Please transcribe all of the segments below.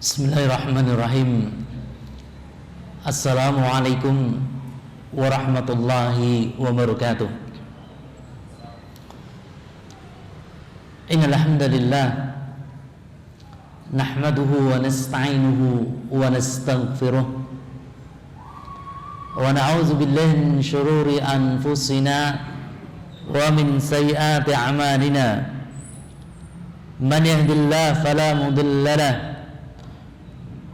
Bismillahirrahmanirrahim. Assalamualaikum warahmatullahi wabarakatuh. Innal hamdalillah nahmaduhu wa nasta'inuhu wa nastaghfiruh wa na'udzu billahi min shururi anfusina wa min sayyiati a'malina. Man yahdihillahu fala mudilla lahu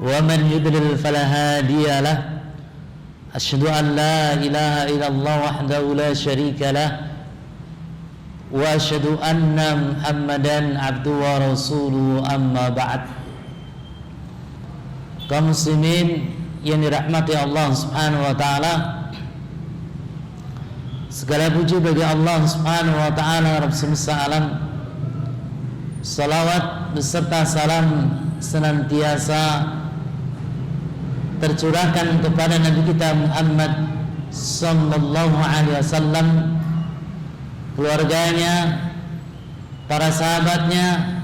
wa man yudlil fala hadiya lahu. Asyhadu an la ilaha illallah wahdahu la syarika lah wa asyhadu anna Muhammadan abduhu wa rasuluhu, amma ba'd. Kaum muslimin yang dirahmati Allah Subhanahu wa taala, segala puji bagi Allah Subhanahu wa taala Rabb semesta alam. Salawat beserta salam senantiasa tercurahkan kepada Nabi kita Muhammad sallallahu alaihi wasallam, keluarganya, para sahabatnya,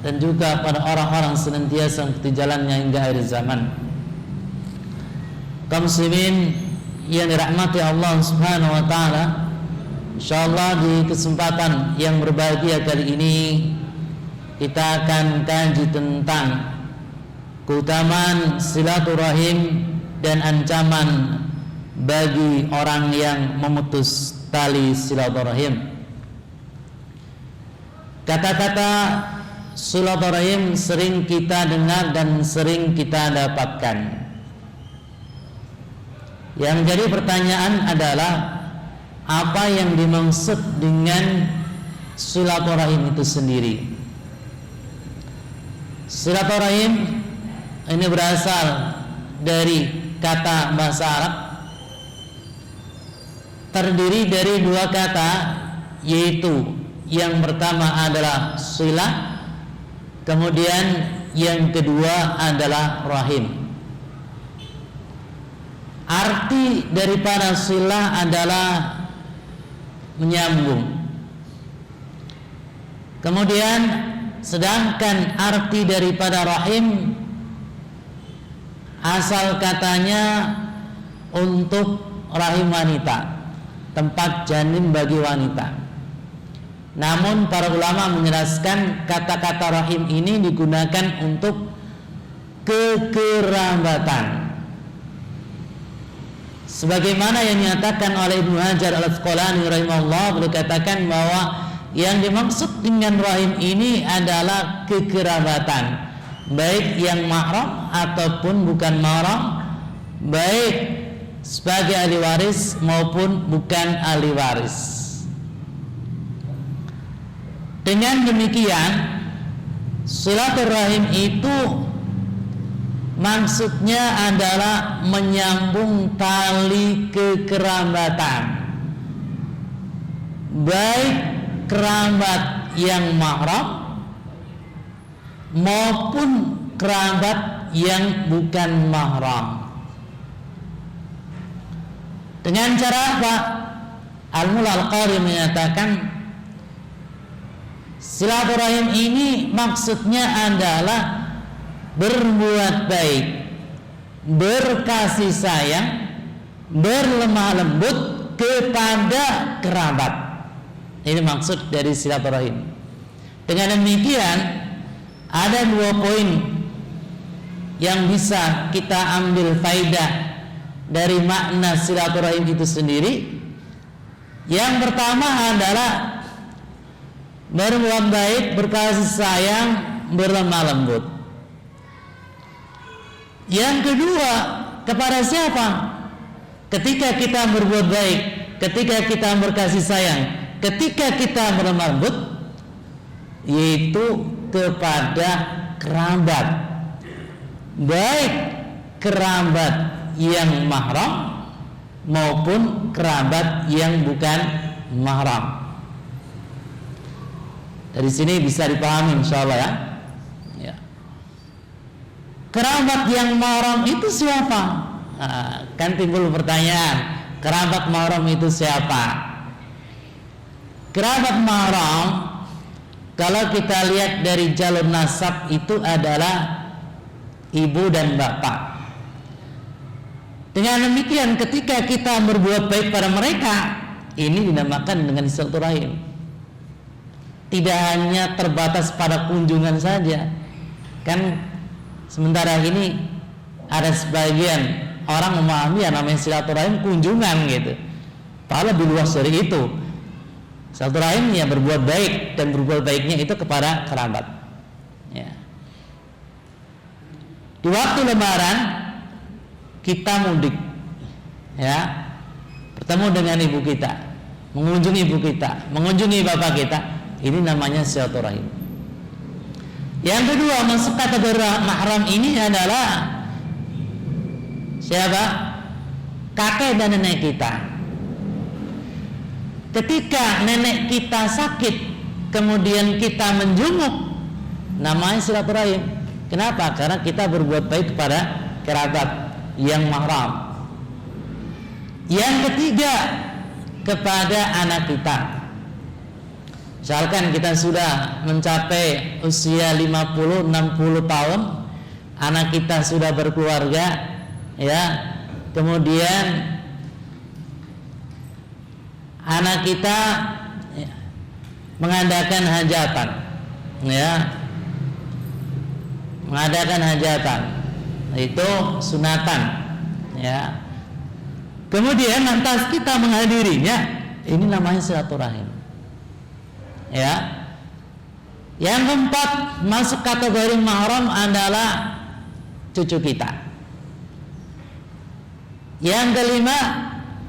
dan juga pada orang-orang senantiasa mengikuti jalannya hingga akhir zaman. Kaum muslimin yang dirahmati Allah Subhanahu wa taala, insyaallah di kesempatan yang berbahagia kali ini kita akan kaji tentang keutamaan silaturahim dan ancaman bagi orang yang memutus tali silaturahim. Kata-kata silaturahim sering kita dengar dan sering kita dapatkan. Yang jadi pertanyaan adalah, apa yang dimaksud dengan silaturahim itu sendiri? Silaturahim ini berasal dari kata bahasa Arab, terdiri dari dua kata, yaitu yang pertama adalah silah, kemudian yang kedua adalah rahim. Arti daripada silah adalah menyambung. Kemudian sedangkan arti daripada rahim, asal katanya untuk rahim wanita, tempat janin bagi wanita. Namun para ulama menjelaskan kata-kata rahim ini digunakan untuk kekerabatan. Sebagaimana yang dinyatakan oleh Ibnu Hajar Al-Asqalani rahimahullah, beliau katakan bahwa yang dimaksud dengan rahim ini adalah kekerabatan, baik yang mahram ataupun bukan mahram, baik sebagai ahli waris maupun bukan ahli waris. Dengan demikian, silaturahim itu maksudnya adalah menyambung tali kekerabatan, baik kerabat yang mahram maupun kerabat yang bukan mahram. Dengan cara apa? Al-Mullah Al-Qari menyatakan silaturahim ini maksudnya adalah berbuat baik, berkasih sayang, berlemah lembut kepada kerabat. Ini maksud dari silaturahim. Dengan demikian, ada dua poin yang bisa kita ambil faidah dari makna silaturahim itu sendiri. Yang pertama adalah berbuat baik, berkasih sayang, berlemah lembut. Yang kedua, kepada siapa? Ketika kita berbuat baik, ketika kita berkasih sayang, ketika kita berlemah lembut, yaitu kepada kerabat, baik kerabat yang mahram maupun kerabat yang bukan mahram. Dari sini bisa dipahami insyaallah ya. Kerabat yang mahram itu siapa? Kan timbul pertanyaan, kerabat mahram itu siapa? Kerabat mahram Kalau kita lihat dari jalur nasab itu adalah ibu dan bapak. Dengan demikian ketika kita berbuat baik pada mereka, ini dinamakan dengan silaturahim. Tidak hanya terbatas pada kunjungan saja. Kan sementara ini ada sebagian orang memahami yang namanya silaturahim kunjungan gitu. Padahal lebih luas dari itu. Silaturahim ya berbuat baik, dan berbuat baiknya itu kepada kerabat. Ya. Di waktu Lebaran kita mudik, ya, bertemu dengan ibu kita, mengunjungi ibu kita, mengunjungi bapak kita. Ini namanya silaturahim. Yang kedua, masuk kategori mahram ini adalah siapa? Kakek dan nenek kita. Ketika nenek kita sakit, kemudian kita menjenguk, namanya silaturahim. Kenapa? Karena kita berbuat baik kepada kerabat yang mahram. Yang ketiga, kepada anak kita. Misalkan kita sudah mencapai usia 50-60 tahun, anak kita sudah berkeluarga, ya, kemudian anak kita ya, mengadakan hajatan, ya, mengadakan hajatan, itu sunatan, ya. Kemudian lantas kita menghadirinya, ini namanya silaturahim. Ya. Yang keempat, masuk kategori mahram adalah cucu kita. Yang kelima,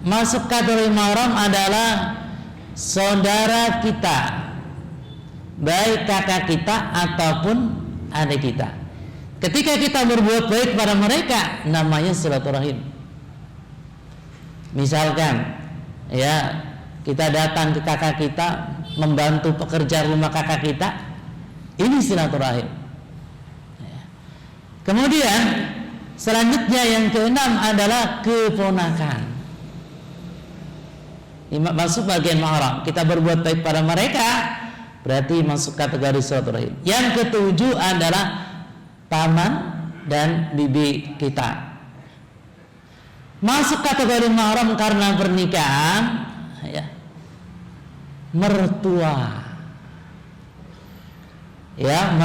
masuk kategori mahram adalah saudara kita, baik kakak kita ataupun adik kita. Ketika kita berbuat baik pada mereka, namanya silaturahim. Misalkan, ya, kita datang ke kakak kita, membantu pekerja rumah kakak kita, ini silaturahim. Kemudian selanjutnya yang keenam adalah keponakan. Ini masuk bagian mahram. Kita berbuat baik pada mereka, berarti masuk kategori silaturahim. Yang ketujuh adalah paman dan bibi kita. Masuk kategori mahram karena pernikahan, ya, mertua, ya,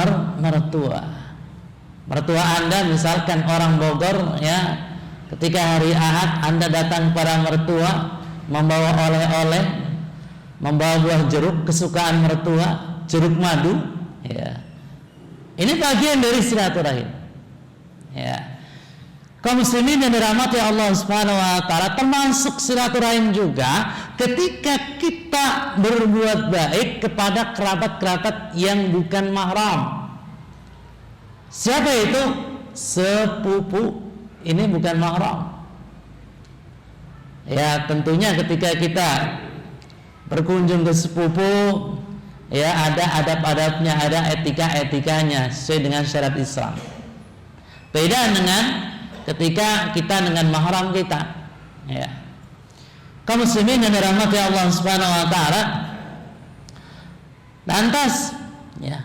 mertua Anda, misalkan orang Bogor, ya, ketika hari Ahad Anda datang pada mertua, membawa oleh-oleh, membawa buah jeruk kesukaan mertua, jeruk madu, ya, ini bagian dari silaturahim, ya. Kaum muslimin yang dirahmati Allah Subhanahu wa taala, termasuk silaturahim juga ketika kita berbuat baik kepada kerabat-kerabat yang bukan mahram. Siapa itu? Sepupu. Ini bukan mahram. Ya, tentunya ketika kita berkunjung ke sepupu, ya, ada adab-adabnya, ada etika-etikanya sesuai dengan syariat Islam. Beda dengan ketika kita dengan mahram kita, ya. Kaum muslimin yang dirahmati Allah Subhanahu wa taala, lantas, ya,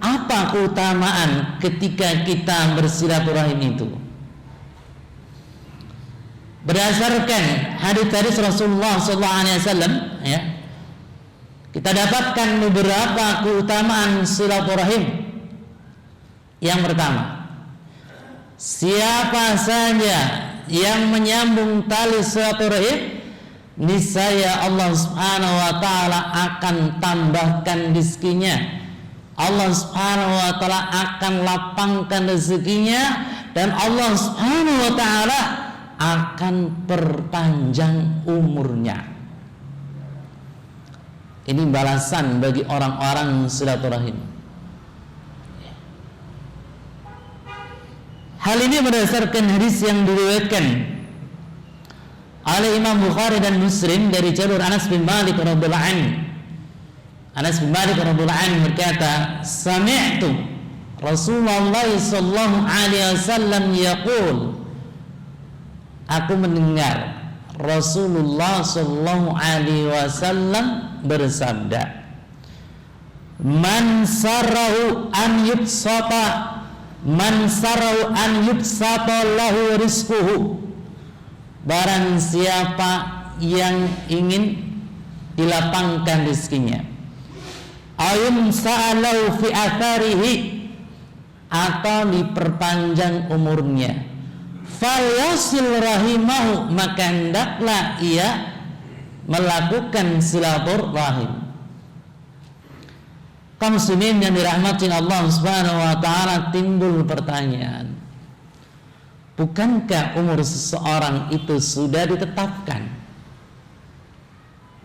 apa keutamaan ketika kita bersilaturahim itu? Berdasarkan hadis Rasulullah SAW, ya, kita dapatkan beberapa keutamaan silaturahim. Yang pertama, siapa saja yang menyambung tali silaturahim, niscaya Allah Subhanahu wa taala akan tambahkan rezekinya. Allah Subhanahu wa taala akan lapangkan rezekinya, dan Allah Subhanahu wa taala akan perpanjang umurnya. Ini balasan bagi orang-orang silaturahim. Hal ini berdasarkan hadis yang diriwayatkan oleh Imam Bukhari dan Muslim dari jalur Anas bin Malik radhiyallahu anhu. Anas bin Malik radhiyallahu anhu berkata, "Sami'tu Rasulullah sallallahu alaihi wasallam yaqul." Aku mendengar Rasulullah sallallahu alaihi wasallam bersabda, "Man sarahu an yubsata Man sarau an yubsata lahu rizquhu, barang siapa yang ingin dilapangkan rizkinya, ayum sa'alau fi atharihi, atau diperpanjang umurnya, falyasil rahimahu, maka hendaklah ia melakukan silaturahim. Kaum muslimin yang dirahmati Allah Subhanahu wa taala, timbul pertanyaan, bukankah umur seseorang itu sudah ditetapkan?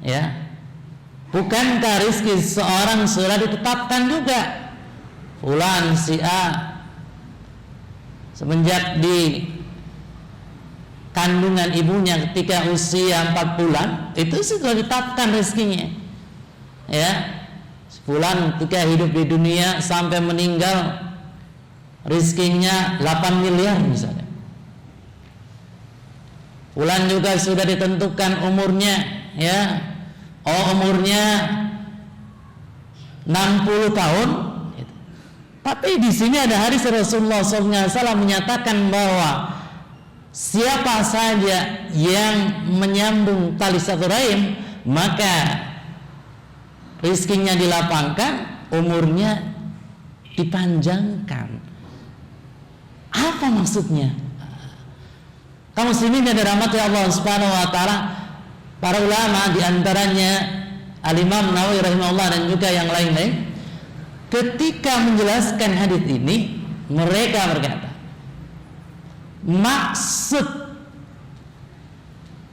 Ya. Bukankah rezeki seseorang sudah ditetapkan juga? Fulan si A semenjak di kandungan ibunya ketika usia 4 bulan itu sudah ditetapkan rezekinya. Ya. Fulan ketika hidup di dunia sampai meninggal rezekinya 8 miliar misalnya. Fulan juga sudah ditentukan umurnya, ya. Oh, umurnya 60 tahun. Tapi di sini ada hadis Rasulullah SAW menyatakan bahwa siapa saja yang menyambung tali silaturahim maka rizkinya dilapangkan, umurnya dipanjangkan. Apa maksudnya? Kaum muslimin yang dirahmati Allah Subhanahu wa taala, para ulama di antaranya Al-Imam Nawawi rahimahullah dan juga yang lain-lain, ketika menjelaskan hadis ini mereka berkata, maksud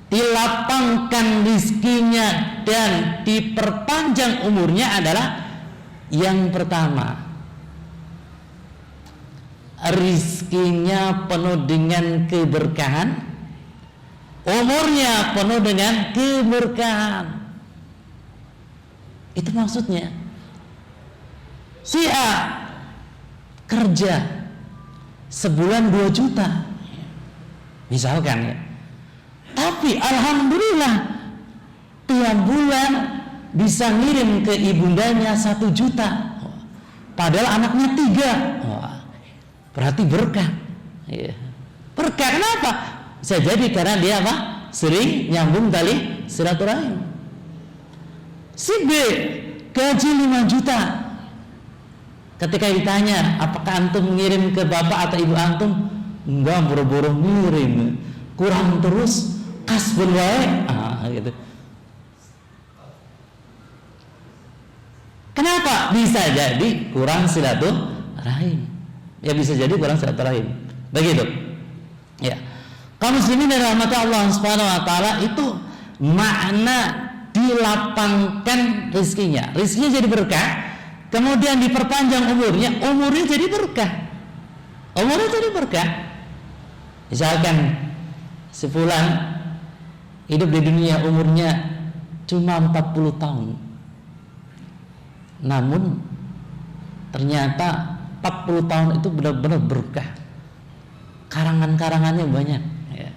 dilapangkan rizkinya dan diperpanjang umurnya adalah yang pertama, rizkinya penuh dengan keberkahan, umurnya penuh dengan keberkahan. Itu maksudnya. Si A kerja sebulan 2 juta misalkan, ya, tapi alhamdulillah tiap bulan bisa ngirim ke ibundanya 1 juta, padahal anaknya 3. Berarti berkah. Berkah kenapa? Bisa jadi karena dia apa? Sering nyambung tali silaturahim. Si B gaji 5 juta. Ketika ditanya, apakah antum mengirim ke bapak atau ibu antum? Enggak, boro-boro ngirim. Kurang terus, kasbun wae. Gitu. Kenapa? Bisa jadi kurang silaturahim. Ya bisa jadi kurang silaturahim. Begitu. Ya. Kaum muslimin dan rahmat Allah Subhanahu wa taala, itu makna dilapangkan rizkinya. Rizkinya jadi berkah, kemudian diperpanjang umurnya jadi berkah. Umurnya jadi berkah. Misalkan si fulan hidup di dunia umurnya cuma 40 tahun. Namun ternyata 40 tahun itu benar-benar berkah. Karangan-karangannya banyak, ya.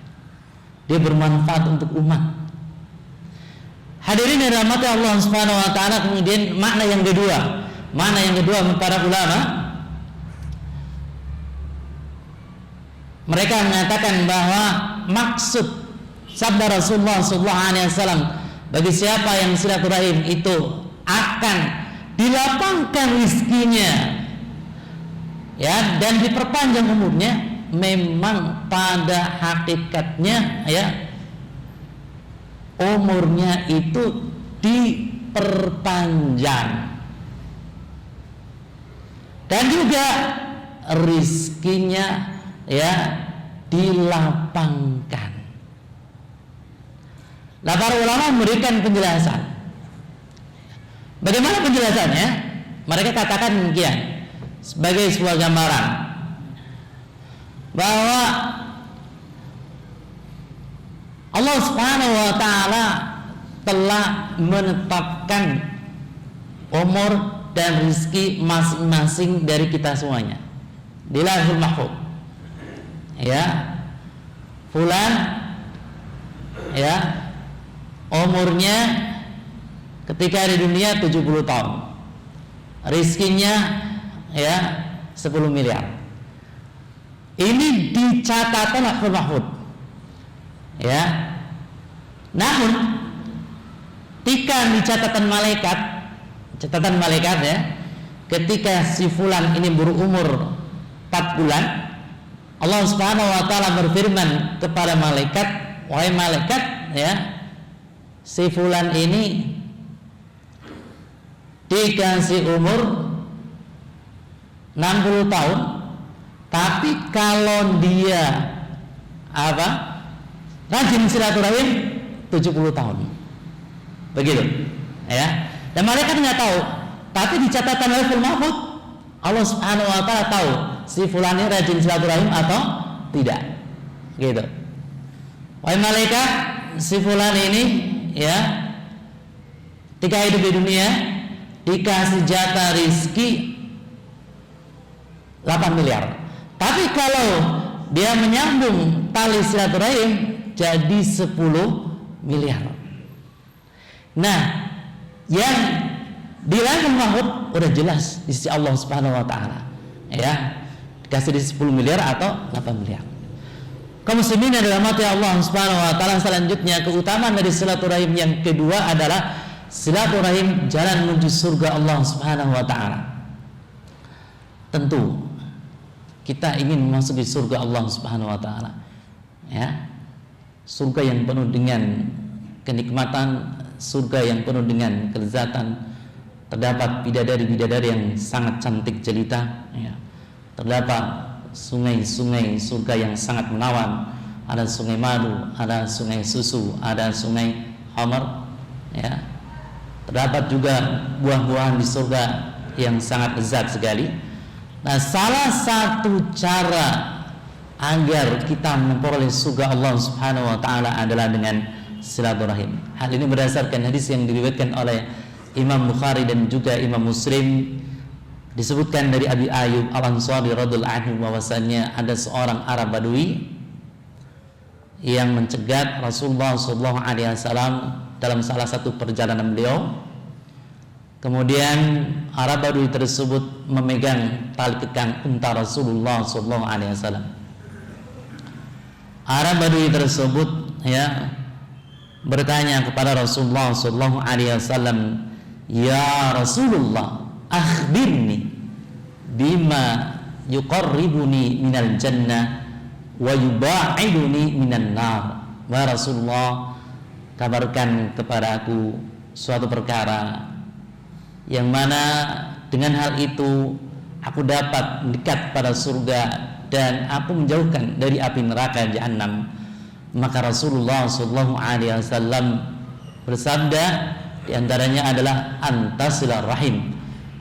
Dia bermanfaat untuk umat. Hadirin yang dirahmati Allah Subhanahu wa taala, kemudian makna yang kedua para ulama, mereka mengatakan bahwa maksud sabda Rasulullah SAW, bagi siapa yang silaturahim itu akan dilapangkan rizkinya, ya, dan diperpanjang umurnya, memang pada hakikatnya, ya, umurnya itu diperpanjang dan juga rizkinya, ya, dilapangkan. Nah, para ulama memberikan penjelasan. Bagaimana penjelasannya? Mereka katakan demikian sebagai sebuah gambaran bahwa Allah Subhanahu wa taala telah menetapkan umur dan rezeki masing-masing dari kita semuanya di Lauhul Mahfuz. Ya, fulan, ya, umurnya ketika di dunia 70 tahun, rezekinya, ya, 10 miliar. ini di catatan Lauhul Mahfuz. Ya. Namun ketika di catatan malaikat ya, ketika si fulan ini berumur 4 bulan, Allah Subhanahu wa taala berfirman kepada malaikat, "Wahai malaikat, ya, si fulan ini dikasih umur 60 tahun, tapi kalau dia rajin silaturahim 70 tahun." Begitu, ya. Dan malaikat nggak tahu, tapi di catatan Lauhul Mahfuz Allah Subhanahu wa taala tahu si fulan ini rajin silaturahim atau tidak. Gitu. Wahai malaikat, si fulan ini ya ketika hidup di dunia dikasih jatah rizki 8 miliar. Tapi kalau dia menyambung tali silaturahim jadi 10 miliar. Nah, yang di Lauhul Mahfuz udah jelas di sisi Allah Subhanahu wa taala. Ya, dikasih di 10 miliar atau 8 miliar. Kaum muslimin yang dirahmati Allah Subhanahu wa taala, selanjutnya keutamaan dari silaturahim yang kedua adalah silaturahim jalan menuju surga Allah Subhanahu wa taala. Tentu kita ingin memasuki surga Allah Subhanahu wa taala. Ya. Surga yang penuh dengan kenikmatan, surga yang penuh dengan kelezatan. Terdapat bidadari-bidadari yang sangat cantik jelita, ya. Terdapat sungai-sungai surga yang sangat menawan. Ada sungai madu, ada sungai susu, ada sungai khamar, ya. Terdapat juga buah-buahan di surga yang sangat lezat sekali. Nah, salah satu cara agar kita memperoleh surga Allah Subhanahu wa taala adalah dengan silaturahim. Hal ini berdasarkan hadis yang diriwayatkan oleh Imam Bukhari dan juga Imam Muslim. Disebutkan dari Abi Ayyub Al-Ansari radhiyallahu anhu bahwasanya ada seorang Arab Badui yang mencegat Rasulullah SAW dalam salah satu perjalanan beliau. Kemudian Arab Badui tersebut memegang tali kekang unta Rasulullah SAW. Arab Badui tersebut ya bertanya kepada Rasulullah SAW, "Ya Rasulullah, akhbirni bima yuqarribuni minal jannah wa yuba'iduni minan nar." Wahai Rasulullah, kabarkan kepada aku suatu perkara yang mana dengan hal itu aku dapat dekat pada surga dan aku menjauhkan dari api neraka Jahannam. Maka Rasulullah SAW bersabda, di antaranya adalah antasilar rahim,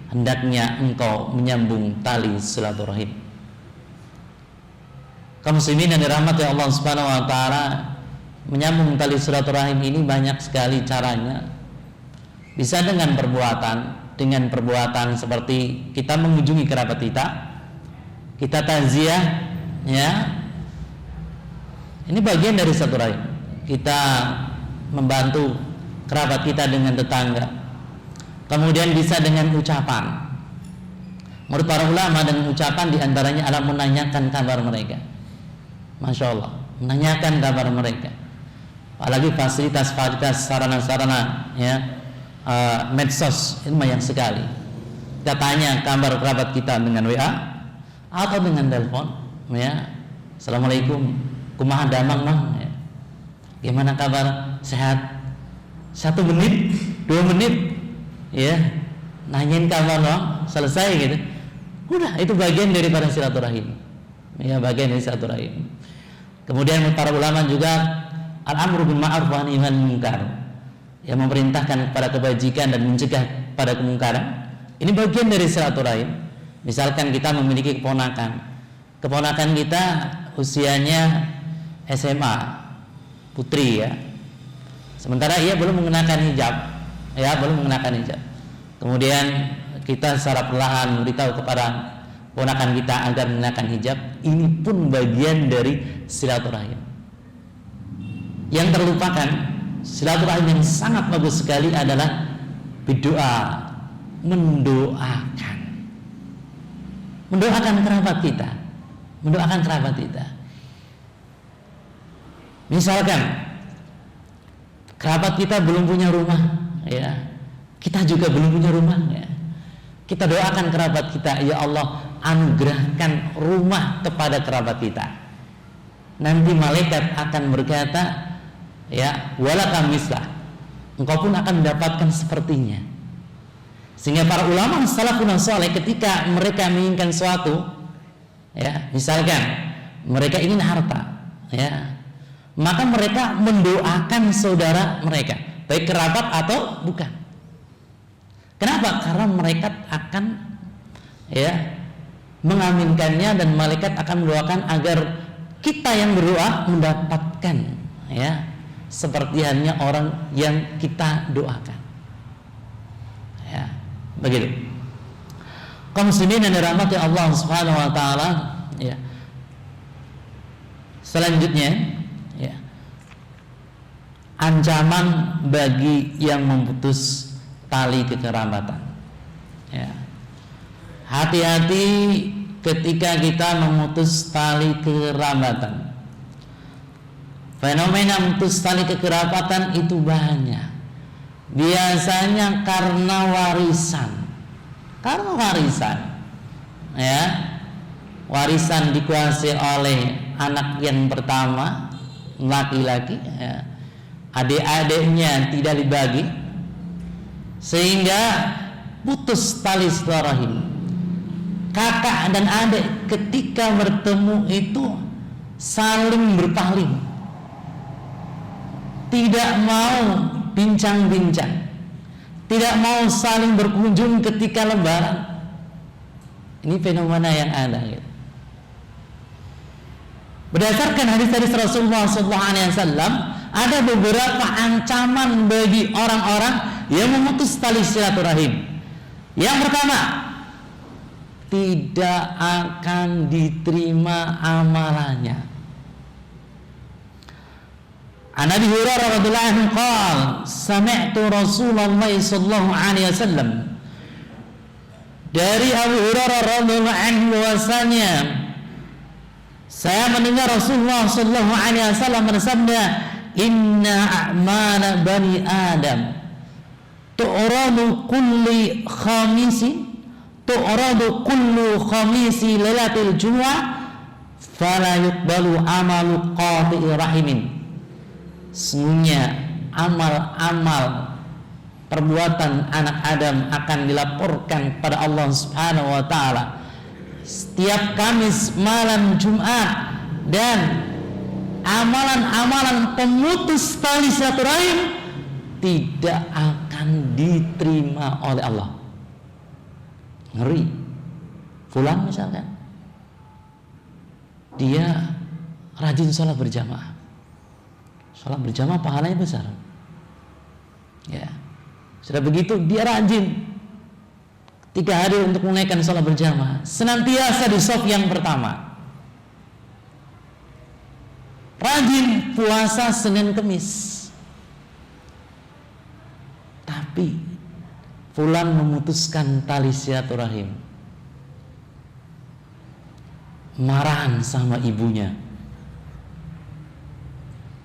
hendaknya engkau menyambung tali silaturahim. Kaum muslimin yang dirahmati Allah Subhanahu wa taala, menyambung tali silaturahim ini banyak sekali caranya. Bisa dengan perbuatan seperti kita mengunjungi kerabat kita takziah, ya. Ini bagian dari silaturahim. Kita membantu kerabat kita dengan tetangga. Kemudian bisa dengan ucapan. Menurut para ulama, dengan ucapan diantaranya adalah menanyakan kabar mereka. Masya Allah, menanyakan kabar mereka. Apalagi fasilitas sarana-sarana, ya, medsos ini banyak sekali. Kita tanya kabar kerabat kita dengan WA atau dengan telepon, ya. Assalamualaikum, kumaha damang mang, ya. Gimana kabar? Sehat? 1 menit, 2 menit, ya, nanyain kabar dong, selesai gitu. Udah, itu bagian daripada silaturahim. Ya, bagian dari silaturahim. Kemudian para ulama juga al-amru bil ma'ruf wa nahy anil munkar, yang memerintahkan kepada kebajikan dan mencegah pada kemungkaran. Ini bagian dari silaturahim. Misalkan kita memiliki keponakan kita usianya SMA, putri, ya. Sementara ia belum mengenakan hijab, ya, belum mengenakan hijab. Kemudian kita secara perlahan memberitahu kepada ponakan kita agar mengenakan hijab. Ini pun bagian dari silaturahim. Yang terlupakan, silaturahim yang sangat bagus sekali adalah berdoa, mendoakan kerabat kita, mendoakan kerabat kita. Misalkan kerabat kita belum punya rumah, ya, kita juga belum punya rumah, ya. Kita doakan kerabat kita, ya Allah, anugerahkan rumah kepada kerabat kita. Nanti malaikat akan berkata, ya, walaka mislah, engkau pun akan mendapatkan sepertinya. Sehingga para ulama salafun saleh ketika mereka menginginkan suatu, ya, misalkan mereka ingin harta, ya, maka mereka mendoakan saudara mereka, baik kerabat atau bukan. Kenapa? Karena mereka akan, ya, mengaminkannya dan malaikat akan mendoakan agar kita yang berdoa mendapatkan, ya, seperti halnya orang yang kita doakan. Ya, begitu. Kaum muslimin yang dirahmati Allah Subhanahu wa taala, ya. Selanjutnya, ya, ancaman bagi yang memutus tali kekerabatan. Ya. Hati-hati ketika kita memutus tali kekerabatan. Fenomena memutus tali kekerabatan itu banyak. Biasanya karena warisan. Ya. Warisan dikuasai oleh anak yang pertama, laki-laki, ya. Adik-adiknya tidak dibagi, sehingga putus tali silaturahim. Kakak dan adik ketika bertemu itu saling berpaling, tidak mau bincang-bincang, tidak mau saling berkunjung ketika lebaran. Ini fenomena yang ada, gitu. Berdasarkan hadis-hadis Rasulullah SAW, ada beberapa ancaman bagi orang-orang yang memutus tali silaturahim. Yang pertama, tidak akan diterima amalannya. An Abi Hurairah radhiyallahu anhu qala, sami'tu Rasulullah sallallahu alaihi wasallam. Dari Abu Hurairah radhiyallahu anhu bahwasanya saya mendengar Rasulullah sallallahu alaihi wasallam bersabda, inna a'mala bani Adam tu'radu kulli khamisi lailatul jumu'ah fala yuqbalu amalu qati'i rahimin. Sesungguhnya amal-amal perbuatan anak Adam akan dilaporkan pada Allah Subhanahu wa taala setiap Kamis malam Jumat, dan amalan-amalan pemutus tali silaturahim tidak akan diterima oleh Allah. Ngeri. Fulan misalkan, dia rajin sholat berjamaah. Sholat berjamaah pahalanya besar. Ya, sudah begitu dia rajin 3 hari untuk menunaikan sholat berjamaah, senantiasa di shaf yang pertama. Rajin puasa Senin Kemis. Tapi fulan memutuskan tali silaturahim, marahan sama ibunya,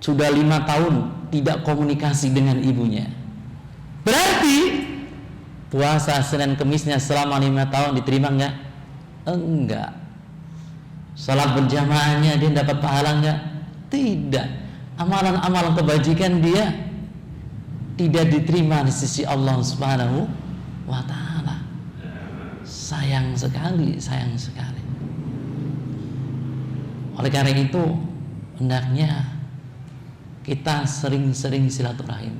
sudah 5 tahun tidak komunikasi dengan ibunya. Berarti puasa Senin Kemisnya selama 5 tahun diterima enggak? Enggak. Salat berjamaahnya dia dapat pahala enggak? Tidak. Amalan-amalan kebajikan dia tidak diterima di sisi Allah Subhanahu wa taala. Sayang sekali. Oleh karena itu, hendaknya kita sering-sering silaturahim.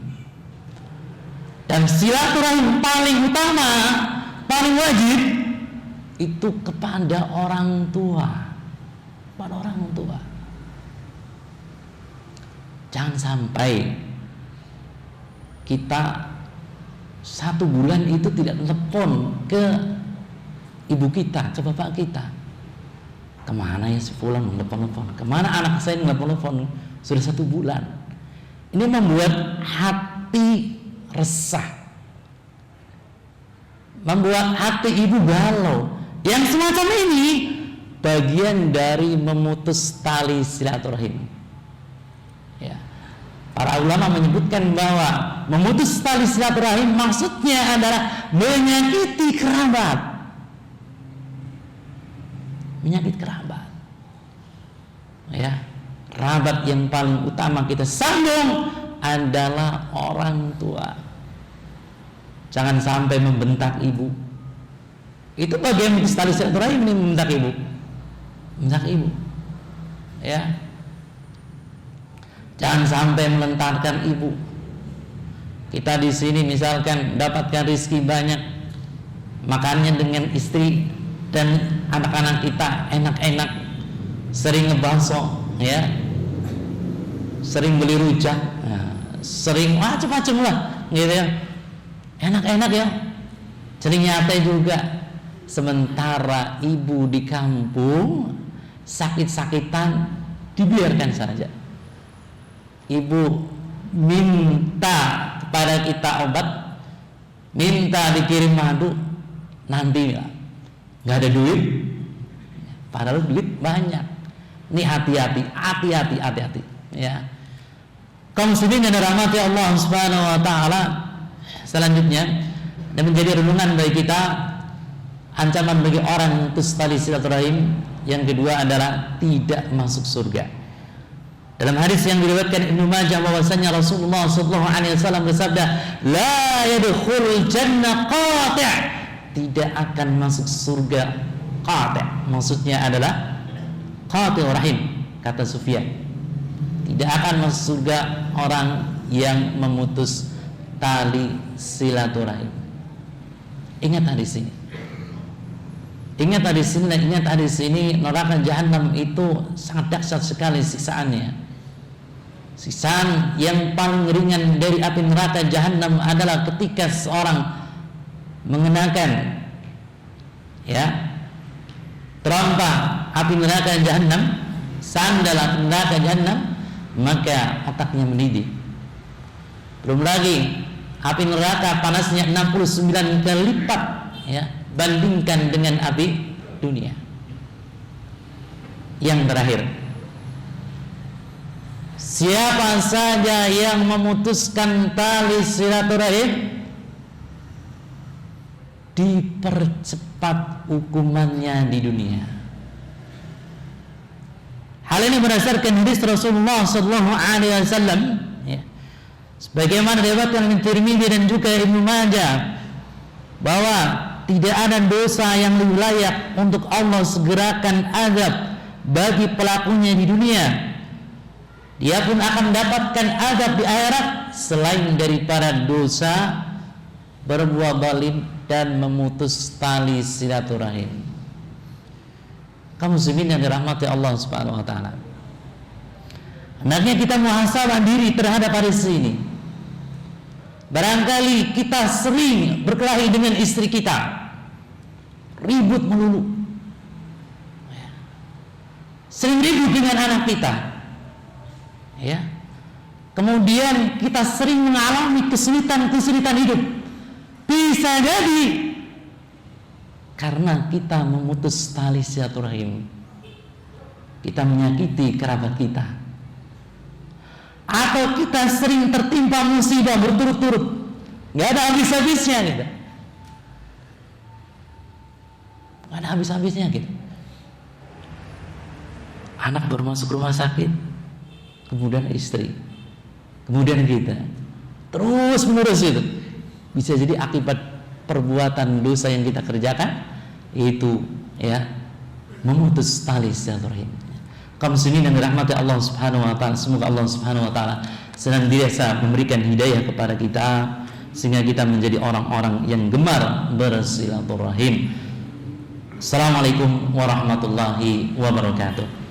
Dan silaturahim paling utama, paling wajib itu kepada orang tua. Pada orang tua. Jangan sampai kita 1 bulan itu tidak telepon ke ibu kita, ke bapak kita. Kemana ya si fulan telepon-telepon? Kemana anak saya telepon-telepon? Sudah 1 bulan. Ini membuat hati resah, membuat hati ibu galau. Yang semacam ini bagian dari memutus tali silaturahim. Ya. Para ulama menyebutkan bahwa memutus tali silaturahim maksudnya adalah menyakiti kerabat. Menyakiti kerabat. Ya. Kerabat yang paling utama kita sambung adalah orang tua. Jangan sampai membentak ibu. Itu bagian memutus tali silaturahim, ini membentak ibu. Membentak ibu. Ya. Jangan sampai melentarkan ibu. Kita di sini misalkan dapatkan rezeki banyak, makannya dengan istri dan anak-anak kita enak-enak, sering ngebahso, ya, sering beli rujak, sering macam-macam lah, gitu ya, enak-enak ya, sering nyate juga. Sementara ibu di kampung sakit-sakitan dibiarkan saja. Ibu minta kepada kita obat, minta dikirim madu, nanti nggak ada duit, padahal duit banyak. Ini hati-hati, ya. Kaum muslimin yang dirahmati Allah Subhanahu Wa Taala, selanjutnya dan menjadi renungan bagi kita, ancaman bagi orang memutus tali silaturahim yang kedua adalah tidak masuk surga. Dalam hadis yang diriwayatkan Ibnu Majah bahwasanya Rasulullah sallallahu alaihi wasallam bersabda, "La yadkhulul jannah qati'." Tidak akan masuk surga qati'. Maksudnya adalah qati'ur rahim, kata Sufyan. Tidak akan masuk surga orang yang memutus tali silaturahim. Ingat hadis ini. Ingat hadis ini, neraka jahanam itu sangat dahsyat sekali siksaannya. Siksaan yang paling ringan dari api neraka jahanam adalah ketika seorang mengenakan, ya, terompah api neraka jahanam, sandal api neraka jahanam, maka otaknya mendidih. Belum lagi api neraka panasnya 69 kali lipat, ya, bandingkan dengan api dunia. Yang terakhir, siapa saja yang memutuskan tali silaturahim, dipercepat hukumannya di dunia. Hal ini berdasarkan hadis Rasulullah sallallahu alaihi wasallam, ya, sebagaimana diriwayatkan oleh Tirmidzi dan juga Ibnu Majah, bahwa tidak ada dosa yang lebih layak untuk Allah segerakan azab bagi pelakunya di dunia. Dia pun akan mendapatkan azab di akhirat selain daripada dosa berbuat zalim dan memutus tali silaturahim. Kaum muslimin yang dirahmati Allah Subhanahu wa taala. Hendaknya kita muhasabah diri terhadap hadis ini. Barangkali kita sering berkelahi dengan istri kita, ribut melulu, sering ribut dengan anak kita, ya. Kemudian kita sering mengalami kesulitan hidup. Bisa jadi karena kita memutus tali silaturahim, kita menyakiti kerabat kita, atau kita sering tertimpa musibah berturut-turut, nggak ada habis-habisnya gitu, nggak ada habis-habisnya gitu. Anak baru masuk rumah sakit, kemudian istri, kemudian kita, terus menerus itu. Bisa jadi akibat perbuatan dosa yang kita kerjakan, itu, ya, memutus tali silaturahim. Kaum muslimin yang dirahmati Allah Subhanahu wa taala, semoga Allah Subhanahu wa taala senantiasa memberikan hidayah kepada kita sehingga kita menjadi orang-orang yang gemar bersilaturahim. Assalamualaikum warahmatullahi wabarakatuh.